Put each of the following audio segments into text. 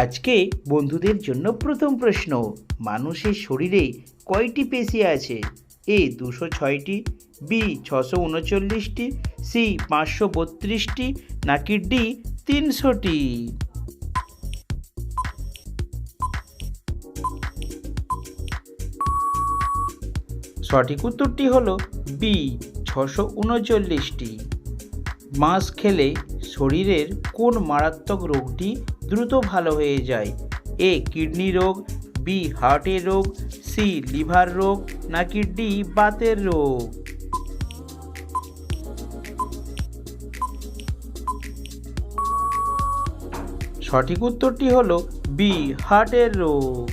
আজকে বন্ধুদের জন্য প্রথম প্রশ্ন, মানুষের শরীরে কয়টি পেশি আছে? এ 206টি, বি 639টি, সি 532টি, নাকি ডি 300টি? সঠিক উত্তরটি হলো বি 639টি। মাছ খেলে শরীরের কোন মারাত্মক রোগটি দ্রুত ভালো হয়ে যায়? এ কিডনি রোগ, বি হার্টের রোগ, সি লিভার রোগ, নাকি ডি বাতের রোগ? সঠিক উত্তরটি হলো বি হার্টের রোগ।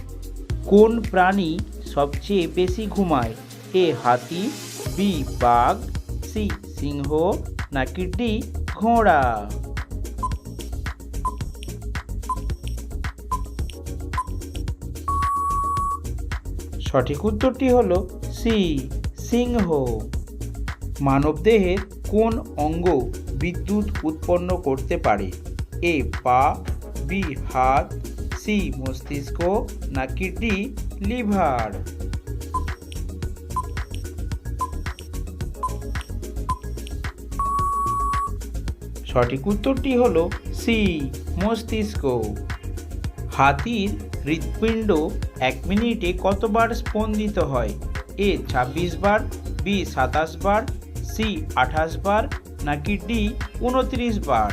কোন প্রাণী সবচেয়ে বেশি ঘুমায়? এ হাতি, বি বাঘ, সি সিংহ, নাকি ডি ঘোড়া? সঠিক উত্তরটি হলো সি সিংহ। মানবদেহের কোন অঙ্গ বিদ্যুৎ উৎপন্ন করতে পারে? এ পা, বি হাত, সি মস্তিষ্ক, নাকি ডি লিভার? সঠিক উত্তরটি হলো সি মস্তিষ্ক। হাতির হৃৎপিণ্ড 1 মিনিটে কতবার স্পন্দিত হয়? এ 26 বার, বি 27 বার, সি 28 বার, নাকি ডি 29 বার?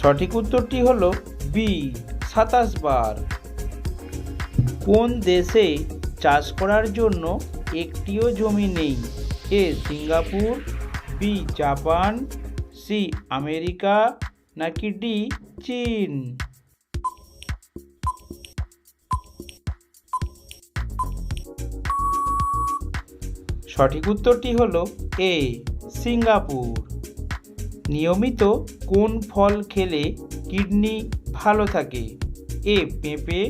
সঠিক উত্তরটি হলো বি 27 বার। কোন দেশে চাষ করার জন্য একটিও জমি নেই? A Singapore, B Japan, C America, নাকি ডি চীন? সঠিক উত্তরটি হলো এ সিঙ্গাপুর। নিয়মিত কোন ফল খেলে কিডনি ভালো থাকে? এ পেঁপে,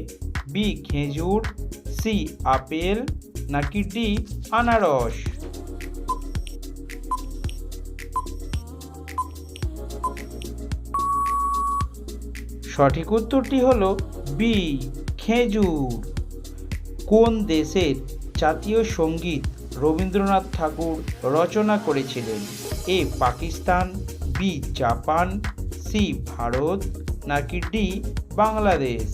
বি খেজুর, সি আপেল, নাকি ডি আনারস? সঠিক উত্তরটি হলো বি খেজুর। কোন দেশের জাতীয় সঙ্গীত রবীন্দ্রনাথ ঠাকুর রচনা করেছিলেন? A Pakistan, B Japan, C Bharat, নাকি ডি বাংলাদেশ?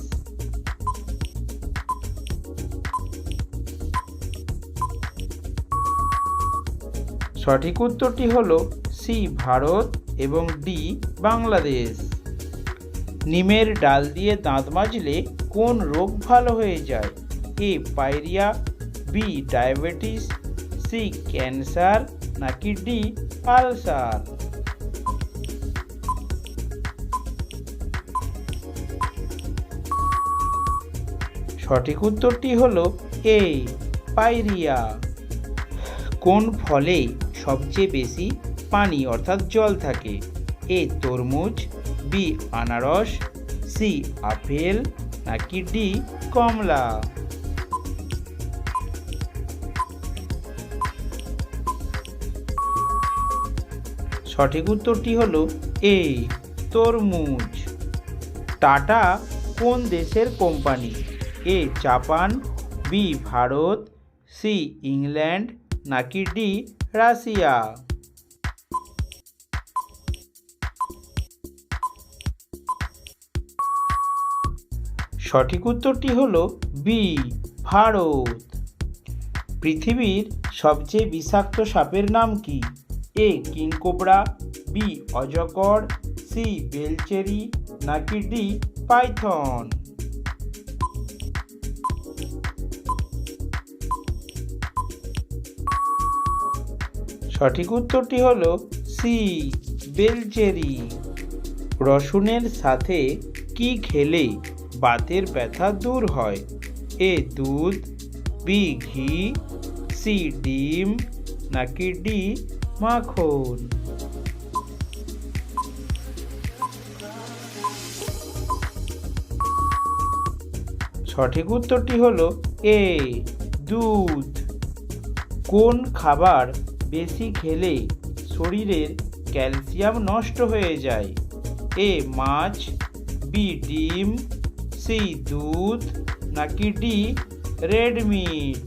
সঠিক উত্তরটি হলো সি ভারত এবং ডি বাংলাদেশ। নিমের ডাল দিয়ে দাঁত মাজলে কোন রোগ ভালো হয়ে যায়? এ পায়রিয়া, বি ডায়াবেটিস, সি ক্যান্সার, নাকি ডি আলসার? সঠিক উত্তরটি হলো এ পায়রিয়া। কোন ফলে সবচেয়ে বেশি পানি অর্থাৎ জল থাকে? এ তরমুজ, বি আনারস, সি আপেল, নাকি ডি কমলা? সঠিক উত্তরটি হলো এ তরমুজ। টাটা কোন দেশের company? A Japan, B Bharat, C England, নাকি ডি রাশিয়া? সঠিক উত্তরটি হলো বি ভারত। পৃথিবীর সবচেয়ে বিষাক্ত সাপের নাম কি? এ কিংকোবরা, বি অজগর, সি বেলচেরি, নাকি ডি পাইথন? সঠিক উত্তরটি হলো সি বেলচেরি। রসুনের সাথে কি খেলে বাতের ব্যথা দূর হয়? এ দুধ, বি ঘি, সি ডিম, নাকি ডি মাখন? সঠিক উত্তরটি হলো এ দুধ। কোন খাবার বেশি খেলে শরীরের ক্যালসিয়াম নষ্ট হয়ে যায়? এ মাছ, বি ডিম, সি দুধ, নাকি ডি রেড মিট?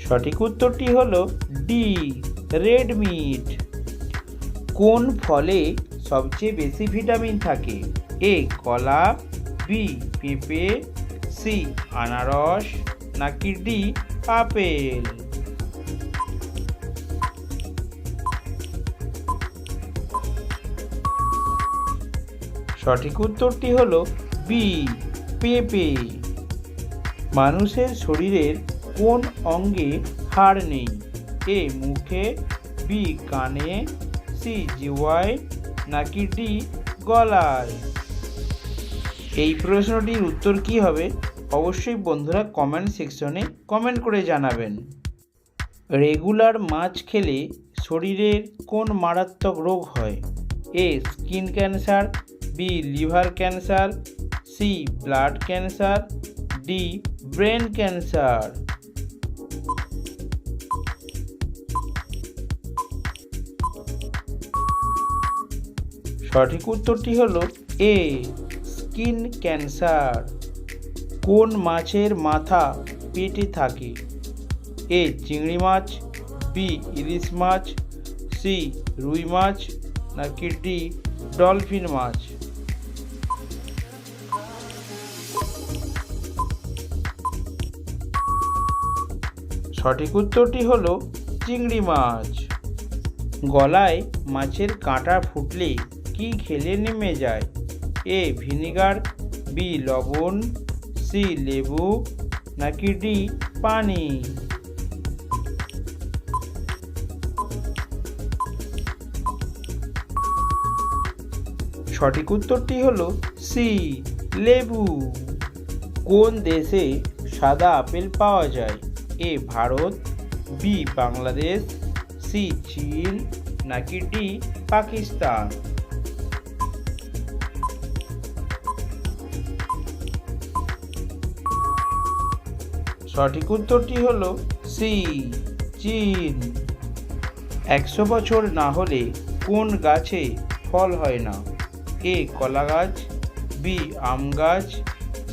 সঠিক উত্তরটি হলো ডি রেড মিট। কোন ফলে সবচেয়ে বেশি ভিটামিন থাকে? এ কলা, বি পেঁপে, সি আনারস, নাকি ডি আপেল? সঠিক উত্তরটি হলো বি পেঁপে। মানুষের শরীরের কোন অঙ্গে হাড় নেই? এ মুখে, বি কানে, সি জিহ্বায়, নাকি ডি গলায়? এই প্রশ্নটির উত্তর কি হবে অবশ্যই বন্ধুরা কমেন্ট সেকশনে কমেন্ট করে জানাবেন। রেগুলার মাছ খেলে শরীরের কোন মারাত্মক রোগ হয়? A skin cancer, B liver cancer, C blood cancer, D brain cancer? সঠিক উত্তরটি হলো এ স্কিন ক্যান্সার। কোন মাছের মাথা পেটে থাকে? এ চিংড়ি মাছ, বি ইলিশ মাছ, সি রুই মাছ, নাকি ডি ডলফিন মাছ? সঠিক উত্তরটি হলো চিংড়ি মাছ। গলায় মাছের কাঁটা ফুটলে কি খেলে নেমে যায়? এ ভিনিগার, বি লবণ, সি লেবু, নাকি ডি পানি? সঠিক উত্তরটি হলো সি লেবু। কোন দেশে সাদা আপেল পাওয়া যায়? এ ভারত, বি বাংলাদেশ, সি চীন, নাকি ডি পাকিস্তান? সঠিক উত্তরটি হলো সি চীন। 100 বছর না হলে কোন গাছে ফল হয় না? এ কলা গাছ, বি আম গাছ,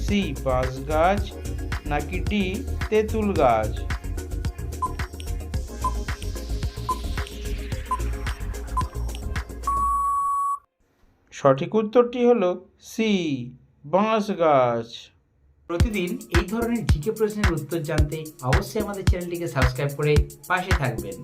সি বাঁশ গাছ, নাকি ডি তেঁতুল গাছ? সঠিক উত্তরটি হলো সি বাঁশ গাছ। প্রতিদিন এই ধরনের জিকে প্রশ্নের উত্তর জানতে অবশ্যই আমাদের চ্যানেলটিকে সাবস্ক্রাইব করে পাশে থাকবেন।